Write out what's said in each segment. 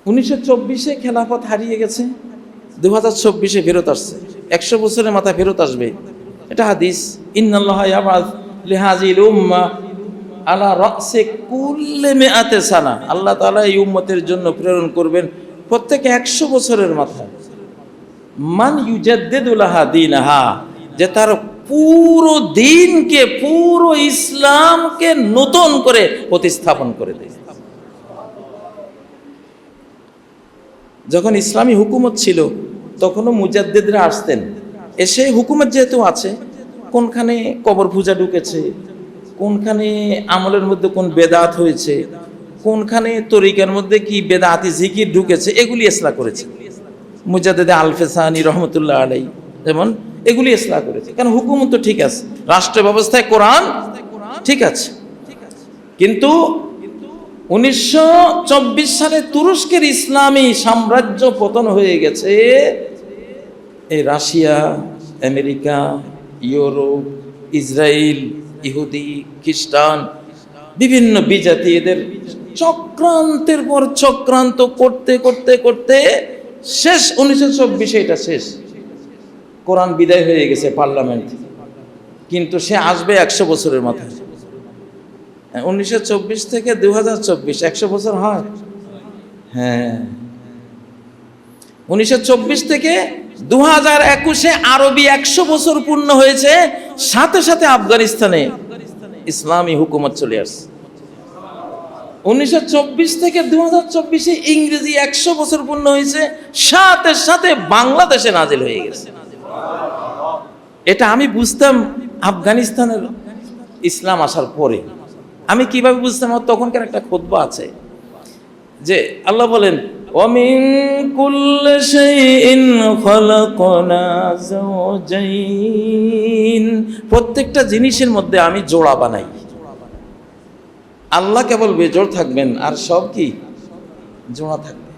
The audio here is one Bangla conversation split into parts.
1924-এ খেলাফত হারিয়ে গেছে, 2024-এ ফেরত আসছে, 100 বছরের মাথায় ফেরত আসবে। এটা হাদিস। ইন্নাল্লাহা ইয়াবআস লিহাযিল উম্মাহ আলা রাসি কুল্লি মিআতি সানা। আল্লাহ তাআলা এই উম্মতের জন্য প্রেরণ করবেন প্রত্যেক 100 বছরের মাথায় মান ইউজাদ্দিদু লাহা দীনাহা, যে তার পুরো দিনকে, পুরো ইসলামকে নতুন করে প্রতিস্থাপন করে দেয়। যখন ইসলামী হুকুমত ছিল তখনও মুজাদ্দিদরা আসতেন, এসে হুকুমত যেহেতু আছে, কোনখানে কবর পূজা ঢুকেছে, কোনখানে আমলের মধ্যে কোন বেদাত হয়েছে, কোনখানে তরিকার মধ্যে কি বেদাতি জিকির ঢুকেছে, এগুলি ইসলাহ করেছে মুজাদ্দিদ আল-ফেসানি রহমতুল্লাহ আলাইহি, যেমন এগুলি ইসলাহ করেছে। কারণ হুকুমত তো ঠিক আছে, রাষ্ট্র ব্যবস্থায় কোরআন ঠিক আছে। কিন্তু 1924 সালে তুরস্কের ইসলামী সাম্রাজ্য পতন হয়ে গেছে। এই রাশিয়া, আমেরিকা, ইউরোপ, ইসরায়েল, ইহুদি, খ্রিস্টান, বিভিন্ন বিজাতি, এদের চক্রান্তের পর চক্রান্ত করতে করতে করতে শেষ 1924-এ এটা শেষ। কোরআন বিদায় হয়ে গেছে পার্লামেন্ট, কিন্তু সে আসবে 100 বছরের মাথায়। 1924 থেকে 2024 100 বছর হয়। হ্যাঁ, 1924 থেকে 2021-এ আরবি 100 বছর পূর্ণ হয়েছে। সাথে সাথে আফগানিস্তানে ইসলামী হুকুমত চলে আসছে। 1924 থেকে 2024-এ ইংরেজি 100 বছর পূর্ণ হয়েছে, সাথে সাথে বাংলাদেশে নাজিল হয়ে গেছে। এটা আমি বুঝতাম আফগানিস্তানের ইসলাম আসার পরে। আমি কিভাবে বুঝতাম? তখনকার একটা খুতবা আছে যে আল্লাহ বলেন, ওয়ামিন কুল্লি শাইইন খালাকনা যাওজাইন, প্রত্যেকটা জিনিসের মধ্যে আমি জোড়া বানাই। আল্লাহ কেবল বেজোড় থাকবেন, আর সব কি জোড়া থাকবে।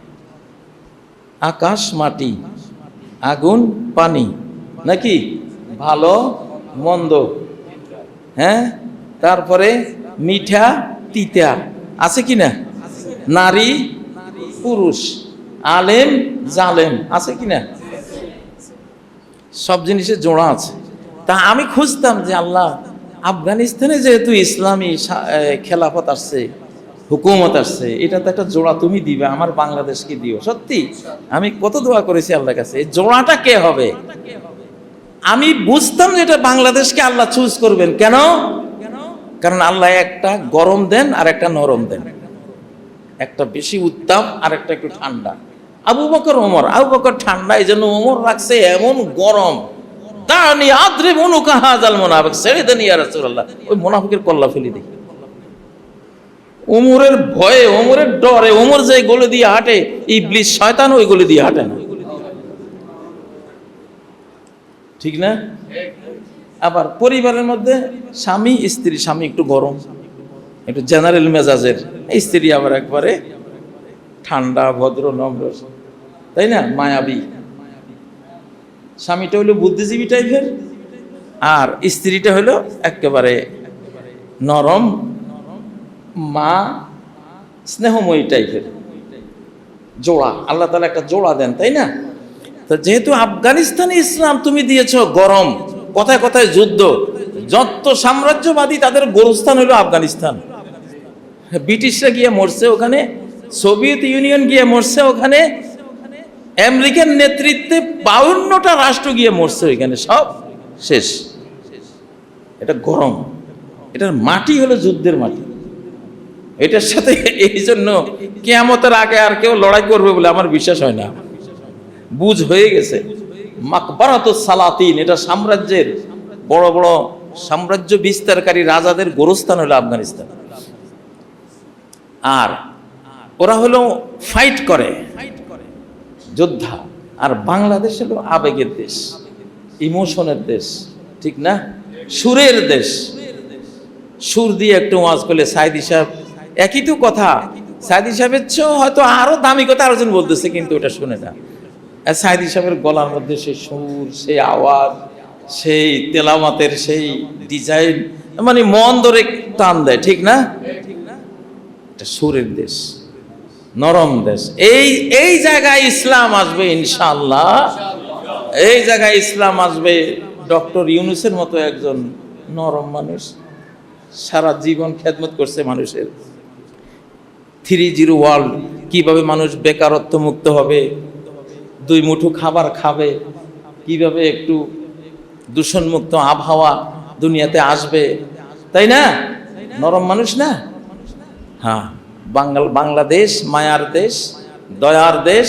আকাশ মাটি, আগুন পানি, নাকি ভালো মন্দ, হ্যাঁ, তারপরে মিঠা তিতা, আছে কি না? নারী পুরুষ, আলেম জালেম, আছে কি না? সব জিনিসের জোড়া আছে। তা আমি খুঁজতাম যে আল্লাহ, আফগানিস্তানে যেহেতু ইসলামী খেলাফত আসছে, হুকুমত আসছে, এটা তো একটা জোড়া তুমি দিবে, আমার বাংলাদেশকে দিও। সত্যি আমি কত দোয়া করেছি আল্লাহর কাছে, এই জোড়াটা কে হবে? আমি বুঝতাম যে এটা বাংলাদেশকে আল্লাহ চুজ করবেন। কেন? কারণ আল্লাহ একটা গরম দেন আর একটা নরম দেন, একটা বেশি উত্তাপ আর একটা একটু ঠান্ডা। আবু বকর ওমর, আবু বকর ঠান্ডা, এই জন্য ওমর রাখছে এমন গরম, দানি আদ্রে মনুকা হাজাল মুনাফিক, ছেড়ে দেন ইয়া রাসূলুল্লাহ, ওই মুনাফিকের কল্লা ফেলে দিই। ওমরের ভয়ে, ওমরের ডরে, ওমর যে গলে দিয়ে হাঁটে, ইবলিস শয়তান ওই গলে দিয়ে হাঁটে না, ঠিক না? আবার পরিবারের মধ্যে স্বামী স্ত্রী, স্বামী একটু গরম, একটু জেনারেল মেজাজের, স্ত্রী আবার একবারে ঠান্ডা ভদ্র নম্র, তাই না, মায়াবী। স্বামীটা হলো বুদ্ধিজীবী টাইপের, আর স্ত্রীটা হলো একেবারে নরম মা স্নেহময়ী টাইপের। জোড়া, আল্লাহ তাআলা একটা জোড়া দেন, তাই না? তো যেহেতু আফগানিস্তানে ইসলাম তুমি দিয়েছ গরম, কথায় কথায় যুদ্ধ, যত সাম্রাজ্যবাদী তাদের গোরস্থান হলো আফগানিস্তান। ব্রিটিশরা গিয়ে মরছে ওখানে, সোভিয়েত ইউনিয়ন গিয়ে মরছে ওখানে, আমেরিকার নেতৃত্বে 52টা রাষ্ট্র গিয়ে মরছে ওইখানে, সব শেষ। এটা গরম, এটার মাটি হলো যুদ্ধের মাটি। এটার সাথে এই জন্য কিয়ামতের আগে আর কেউ লড়াই করবে বলে আমার বিশ্বাস হয় না। বুঝ হয়ে গেছে। মাকবারাতুস সালাতিন, এটা সাম্রাজ্যের বড় বড় সাম্রাজ্য বিস্তারকারী রাজাদের গোরস্থান হলো আফগানিস্তান। আর ওরা হলো ফাইট করে, যোদ্ধা। আর বাংলাদেশ হলো আবেগের দেশ, ইমোশনের দেশ, ঠিক না? সুরের দেশ। সুর দিয়ে একটু ওয়াজ করলে সাইদি সাহেব, একই তো কথা, সাইদি সাহেবের চেয়েও হয়তো আরো দামি কথা আরেকজন বলতেছে, কিন্তু ওটা শুনে না। সাইদি সাহেবের গলার মধ্যে সেই সুর, সেই আওয়াজ, সেই তেলাওয়াতের সেই ডিজাইন, মানে মন ধরে টান দেয়, ঠিক না? এটা সুরের দেশ। নরম দেশ। এই এই জায়গায় ইসলাম আসবে ইনশাআল্লাহ। এই জায়গায় ইসলাম আসবে ডক্টর ইউনূসের মতো একজন নরম মানুষ, সারা জীবন খেদমত করছে মানুষের। 3-0 ওয়ার্ল্ড, কিভাবে মানুষ বেকারত্ব মুক্ত হবে, 2 মুঠো খাবার খাবে, কিভাবে একটু দূষণমুক্ত আবহাওয়া দুনিয়াতে আসবে, তাই না? নরম মানুষ না? হ্যাঁ, বাংলাদেশ মায়ার দেশ, দয়ার দেশ,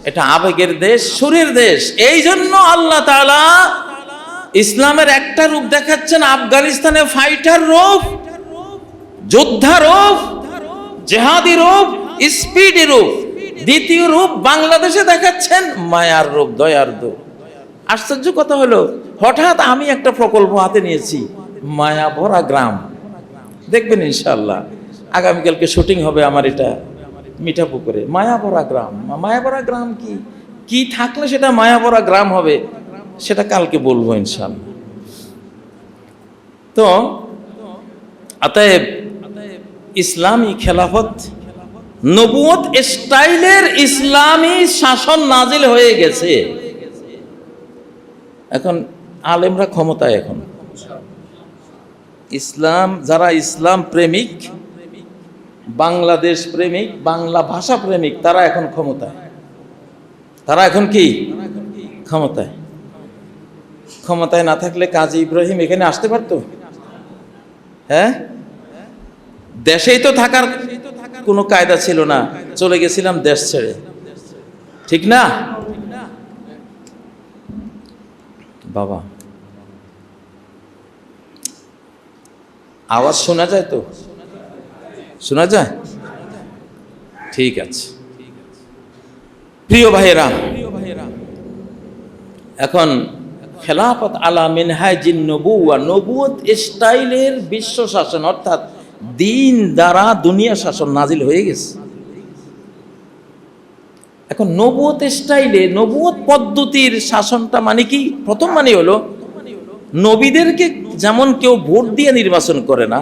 এটা আবেগের দেশ, সুরের দেশ। এই জন্য আল্লাহ তাআলা ইসলামের একটা রূপ দেখাচ্ছেন আফগানিস্তানে ফাইটার রূপ, যোদ্ধা রূপ, জেহাদি রূপ, স্পিডি রূপ। দ্বিতীয় রূপ বাংলাদেশে দেখাচ্ছেন মায়ার রূপ, দয়ার রূপ। আশ্চর্য কথা হলো, হঠাৎ আমি একটা প্রকল্প হাতে নিয়েছি, মায়া ভরা গ্রাম। দেখবেন ইনশাআল্লাহ আগামীকালকে শুটিং হবে আমার এটা মিঠাপুকুরে। মায়া ভরা গ্রাম, মায়া ভরা গ্রাম কি কি থাকলে সেটা মায়া ভরা গ্রাম হবে, সেটা কালকে বলবো ইনশাআল্লাহ। তো অতএব ইসলামী খেলাফত, নবুয়ত স্টাইলের ইসলামী শাসন নাজিল হয়ে গেছে। এখন আলেমরা ক্ষমতায়, এখন ইসলাম, যারা ইসলাম প্রেমিক, বাংলাদেশ প্রেমিক, বাংলা ভাষা প্রেমিক, তারা এখন ক্ষমতায়। তারা এখন কি ক্ষমতায়? ক্ষমতায় না থাকলে কাজী ইব্রাহিম এখানে আসতে পারতো? হ্যাঁ, দেশেই তো থাকার কোনো কায়দা ছিল না, চলে গেছিলাম দেশ ছেড়ে, ঠিক না বাবা? আওয়াজ শোনা যায় তো? শোনা যায়? ঠিক আছে। প্রিয় ভাইয়েরা, এখন খেলাফত আলা মিনহাজিন নবুওয়া, নবুয়ত স্টাইলের বিশ্ব শাসন, অর্থাৎ দিন দ্বারা দুনিয়া শাসন নাজিল হয়ে গেছে। এখন নবুয়ত স্টাইলে, নবুয়ত পদ্ধতির শাসনটা মানে কি? প্রথম মানে হলো, নবীদেরকে যেমন কেউ ভোট দিয়ে নির্বাচন করে না,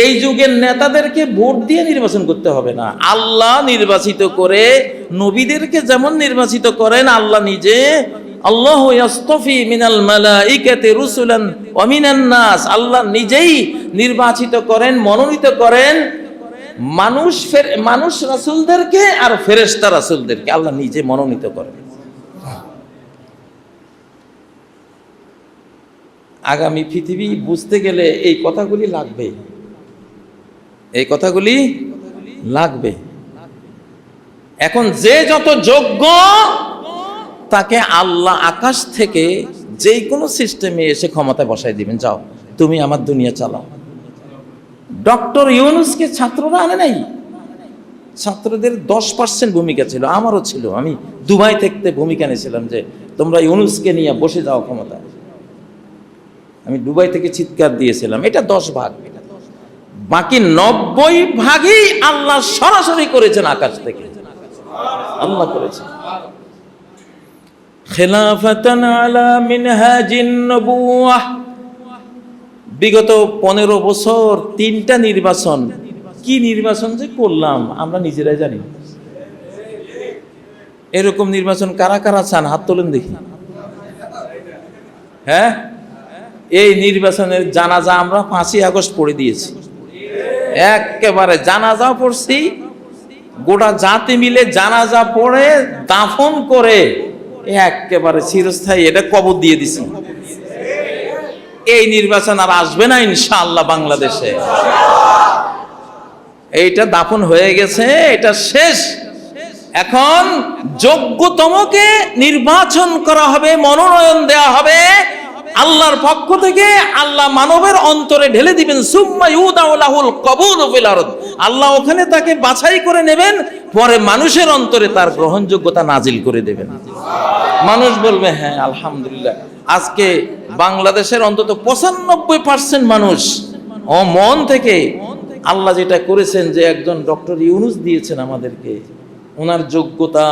এই যুগের নেতাদেরকে ভোট দিয়ে নির্বাচন করতে হবে না। আল্লাহ নির্বাচিত করে, নবীদেরকে যেমন নির্বাচিত করেন আল্লাহ নিজে, আল্লাহু ইয়াসতাফি মিনাল মালাইকাতি রুসুলান ওয়া মিনান নাস, আল্লাহ নিজেই নির্বাচিত করেন, মনোনীত করেন মানুষ রাসূলদেরকে আর ফেরেশতা রাসূলদেরকে আল্লাহ নিজে মনোনীত করেন। আগামী পৃথিবী বুঝতে গেলে এই কথাগুলি লাগবে, এই কথাগুলি লাগবে। এখন যে যত যোগ্য তাকে আল্লাহ আকাশ থেকে যে কোনো সিস্টেমে এসে ক্ষমতায় বসাই দিবেন, যাও তুমি আমার দুনিয়া চালাও। ডক্টর ইউনূসকে ছাত্ররা আনে নাই, ছাত্রদের 10% ভূমিকা ছিল, আমারও ছিল। আমি দুবাই থেকে ভূমিকা নিয়েছিলাম যে তোমরা ইউনূসকে নিয়ে বসে যাও ক্ষমতায়। আমি দুবাই থেকে চিৎকার দিয়েছিলাম। এটা 10 ভাগ, বাকি 90 ভাগই আল্লাহ সরাসরি করেছেন আকাশ থেকে, আল্লাহ করেছেন। খেলাফাতান আলা মিনহাজিন নবুওয়াহ, বিগত 15 বছর 3টা নির্বাচন, কি নির্বাচন যে করলাম আমরা নিজেরাই জানি। এরকম নির্বাচন কারা কারা চান? হাত তোলেন দেখি। হ্যাঁ, এই নির্বাচনের জানাজা আমরা 5ই আগস্ট পড়ে দিয়েছি, একেবারে জানাজা পড়ছি, গোটা জাতি মিলে জানাজা পড়ে দাফন করে একেবারে চিরস্থায়ী এটা কবর দিয়ে দিছি। এই নির্বাচন আর আসবে না ইনশাআল্লাহ বাংলাদেশে। এইটা দাফন হয়ে গেছে, এটা শেষ। এখন যোগ্যতমকে নির্বাচন করা হবে, মনোনয়ন দেয়া হবে আল্লাহর পক্ষ থেকে। আল্লাহ মানবের অন্তরে ঢেলে দিবেন, সুম্মা ইউদাউ লাহুল কবুল ফিল আরদ, আল্লাহ ওখানে তাকে বাছাই করে নেবেন, পরে মানুষের অন্তরে তার গ্রহণযোগ্যতা নাজিল করে দেবেন। মানুষ বলবে হ্যাঁ আলহামদুলিল্লাহ। আজকে বাংলাদেশের অন্তত 95% মানুষ মন থেকে আল্লাহ যেটা করেছেন, যে একজন ডক্টর ইউনূস দিয়েছেন আমাদেরকে, ওনার যোগ্যতা,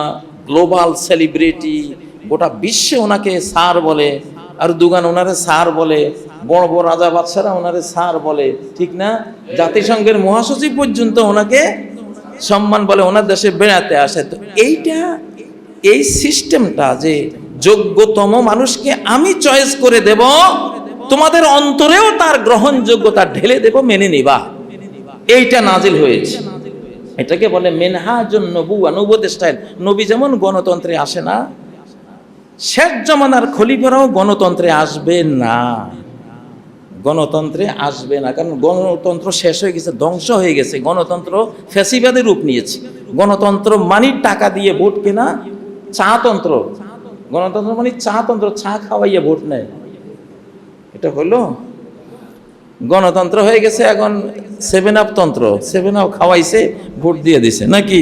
গ্লোবাল সেলিব্রিটি, গোটা বিশ্বে ওনাকে স্যার বলে, আর দুগান ওনারে স্যার বলে, বড় বড় রাজা বাদশারা ওনারে স্যার বলে, ঠিক না? জাতিসংঘের মহাসচিব পর্যন্ত ওনাকে সম্মান বলে ওনার দেশে বেড়াতে আসে। তো এই সিস্টেমটা যে যোগ্যতম মানুষকে আমি চয়েস করে দেব, তোমাদের অন্তরেও তার গ্রহণযোগ্যতা ঢেলে দেব, মেনে নিবা, এইটা নাজিল হয়েছে। এটাকে বলে মিনহাজুন নবুওয়া, নবুয়তের স্টাইল। নবী যেমন গণতন্ত্রে আসে না, শেষ জামানার খলিফারাও গণতন্ত্রে আসবে না, গণতন্ত্রে আসবে না। কারণ গণতন্ত্র শেষ হয়ে গেছে, ধ্বংস হয়ে গেছে। গণতন্ত্র ফ্যাসিবাদের রূপ নিয়েছে। গণতন্ত্র মানে টাকা দিয়ে ভোট কেনা, চাতন্ত্র। গণতন্ত্র মানে চাতন্ত্র, চা খাওয়াইয়া ভোট নেয়। এটা হলো গণতন্ত্র হয়ে গেছে। এখন 7 আপ তন্ত্র, 7 আপ খাওয়াইছে, ভোট দিয়ে দিছে নাকি।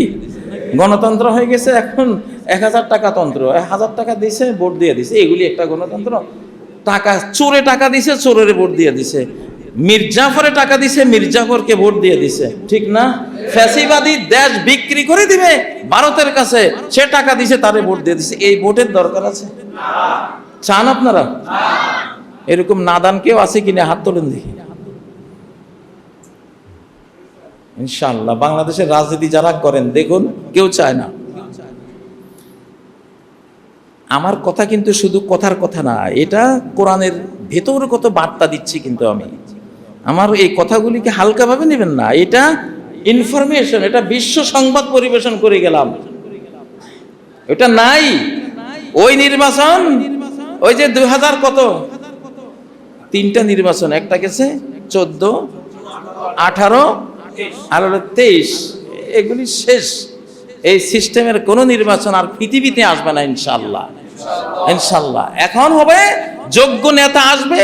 গণতন্ত্র হয়ে গেছে এখন 1000 টাকা তন্ত্র, 1000 টাকা দিছে, ভোট দিয়ে দিছে। এগুলি একটা গণতন্ত্র। টাকা চোরে টাকা দিছে, চোরের ভোট দিয়ে দিছে। মির্জাফরে টাকা দিছে, মির্জাফরকে ভোট দিয়ে দিছে, ঠিক না। ফ্যাসিবাদী দেশ বিক্রি করে দিবে ভারতের কাছে, সে টাকা দিছে, তারে ভোট দিয়ে দিছে। এই ভোটের দরকার আছে? চান আপনারা? এরকম নাদান কেউ আছে কিনা হাত তোলেন দেখি। ইনশাআল্লাহ বাংলাদেশের রাজনীতি যারা করেন দেখুন, কেউ চায় না। আমার কথা কিন্তু শুধু কথার কথা না, এটা কোরআনের ভেতর কত বার্তা দিচ্ছি। কিন্তু আমি আমার এই কথাগুলিকে হালকাভাবে নেবেন না। এটা ইনফরমেশন, এটা বিশ্ব সংবাদ পরিবেশন করে গেলাম। এটা নাই ওই নির্বাচন, ওই যে 2000 কত 3টা নির্বাচন, একটা গেছে 14, 18 আর 23, এগুলি শেষ। এই সিস্টেমের কোন নির্বাচন আর পৃথিবীতে আসবে না ইনশাআল্লাহ। ইনশাআল্লাহ এখন হবে যোগ্য নেতা আসবে।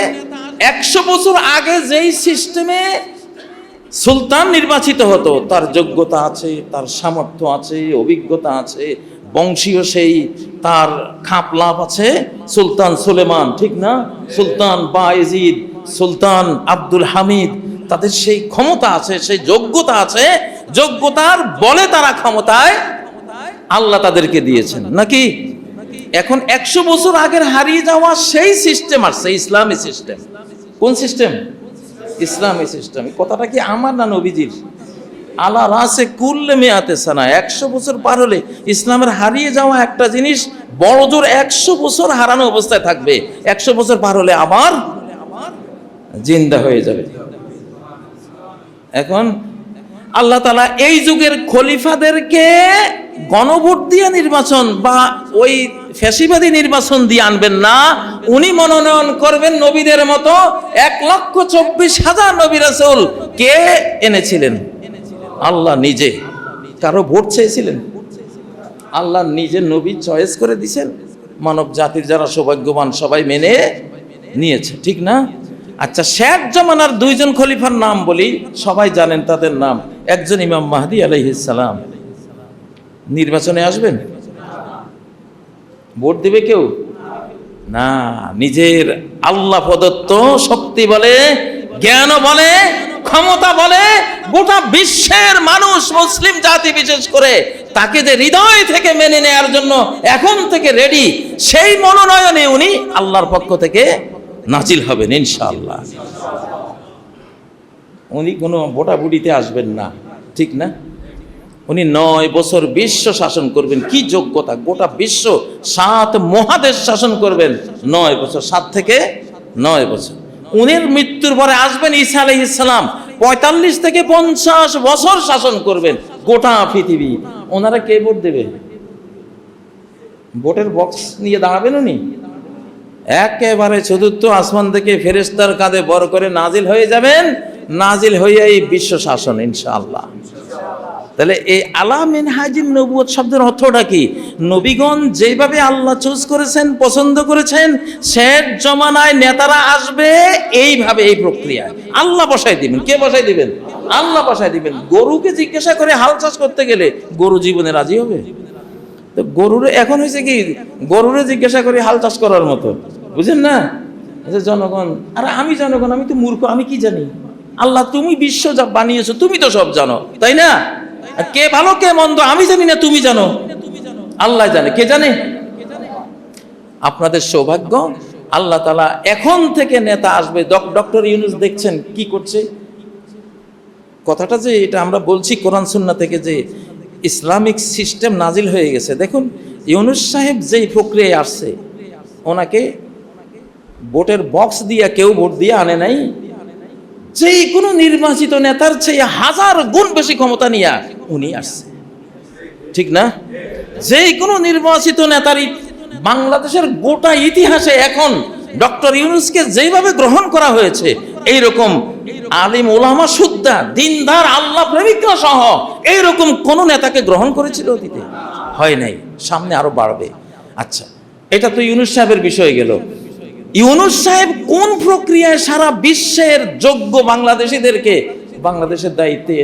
100 বছর আগে যেই সিস্টেমে সুলতান নির্বাচিত হতো, তার যোগ্যতা আছে, তার সামর্থ্য আছে, অভিজ্ঞতা আছে, বংশীয় সেই তার খাপ লাভ আছে। সুলতান সুলেমান, ঠিক না, সুলতান বায়েজিদ, সুলতান আব্দুল হামিদ, তাদের সেই ক্ষমতা আছে, সেই যোগ্যতা আছে। যোগ্যতার বলে তারা ক্ষমতায় আল্লাহ তাদেরকে দিয়েছেন নাকি। এখন 100 বছর আগের হারিয়ে যাওয়া সেই সিস্টেম আসছে, ইসলামী সিস্টেম। কোন সিস্টেম? ইসলামী সিস্টেম। কথাটা কি আমার না নবীজির? আলা রাসে কুল্লে মিয়াতে সানা, 100 বছর পার হলে ইসলামের হারিয়ে যাওয়া একটা জিনিস বড় জোর 100 বছর হারানো অবস্থায় থাকবে। 100 বছর পার হলে আবার জিন্দা হয়ে যাবে। এখন আল্লাহ তাআলা এই যুগের খলিফাদেরকে গণভোট দিয়ে নির্বাচন বা ওই ফ্যাসিবাদী নির্বাচন দিয়ে আনবেন না। উনি মনোনয়ন করবেন নবীদের মতো। 1,24,000 নবী রাসূল কে এনেছিলেন? আল্লাহ নিজে। কারো ভোট চেয়েছিলেন? আল্লাহ নিজে নবী চয়েস করে দিয়েছেন। মানব জাতির যারা সৌভাগ্যবান সবাই মেনে নিয়েছে, ঠিক না। আচ্ছা, শেষ জামানার 2 জন খলিফার নাম বলি, সবাই জানেন তাদের নাম। একজন ইমাম মাহদী আলাইহিস সালাম। নির্বাচনে আসবেন? ভোট দিবে কেউ? না, নিজের আল্লাহ প্রদত্ত শক্তি বলে, জ্ঞান বলে, ক্ষমতা বলে, গোটা বিশ্বের মানুষ, মুসলিম জাতি বিশেষ করে, তাকে যে হৃদয় থেকে মেনে নেয়ার জন্য এখন থেকে রেডি, সেই মনোনয়নে উনি আল্লাহর পক্ষ থেকে নাজিল হবেন ইনশাআল্লাহ। উনি কোনো ভোটাভুটিতে আসবেন না, ঠিক না। উনি 9 বছর বিশ্ব শাসন করবেন। কি যোগ্যতা! গোটা বিশ্ব 7 মহাদেশ শাসন করবেন 9 বছর, 7 থেকে 9 বছর। উনির মৃত্যুর পরে আসবেন ঈসা আলাইহিস সালাম, 45 থেকে 50 বছর শাসন করবেন গোটা পৃথিবী। ওনারা কে ভোট দেবে? ভোটের বক্স নিয়ে দাঁড়াবেন উনি? একেবারে চতুর্থ আসমান থেকে ফেরেশতার কাঁধে বর করে নাজিল হয়ে যাবেন। নাজিল হয়ে এই বিশ্ব শাসন ইনশাআল্লাহ। তাহলে এই আলা মিনহাজিন নবুয়ত শব্দের অর্থটা কি? নবীগণ যেভাবে আল্লাহ চুজ করেছেন, পছন্দ করেছেন, শেষ জমানায় নেতারা আসবে এইভাবে, এই প্রক্রিয়া আল্লাহ বসাই দিবেন। কে বসাই দিবেন? আল্লাহ বসাই দিবেন। গরুকে জিজ্ঞাসা করে হাল চাষ করতে গেলে গরু জীবনে রাজি হবে? তো গরুরে এখন হয়েছে কি, গরুরে জিজ্ঞাসা করে হাল চাষ করার মতো, বুঝেন না। জনগণ, আরে আমি জনগণ, আমি তো মূর্খ, আমি কি জানি? আল্লাহ তুমি বিশ্ব যা বানিয়েছো, তুমি তো সব জানো, তাই না? কে ভালো কে মন্দ আমি জানি না, তুমি জানো, আল্লাহ জানে। কে জানে? আপনাদের সৌভাগ্য, আল্লাহ তাআলা এখন থেকে নেতা আসবে। ডক্টর ইউনূস দেখছেন কি করছে? কথাটা যে এটা আমরা বলছি কোরআন সুন্নাহ থেকে যে ইসলামিক সিস্টেম নাজিল হয়ে গেছে, দেখুন ইউনূস সাহেব যেই প্রক্রিয়ায় আসছে, ওনাকে ভোটের বক্স দিয়া কেউ ভোট দিয়ে আনে নাই, যেই কোনো নির্বাচিত নেতার চেয়ে 1000 গুণ বেশি ক্ষমতা নিয়ে উনি আসছে, ঠিক না? যেই কোনো নির্বাচিত নেতারই বাংলাদেশের গোটা ইতিহাসে এখন ডক্টর ইউনূসকে যেভাবে গ্রহণ করা হয়েছে, এইরকম আলিম ওলামা সুদ্দা দিনদার আল্লাহ প্রেমিকরা সহ এইরকম কোন নেতাকে গ্রহণ করেছিল অতীতে? হয় নাই, সামনে আরো বাড়বে। আচ্ছা, এটা তো ইউনূস সাহেবের বিষয় গেল। ইউনূস সাহেব কোন প্রক্রিয়ায় সারা বিশ্বের যোগ্য বাংলাদেশিদেরকে বাংলাদেশের দায়িত্বে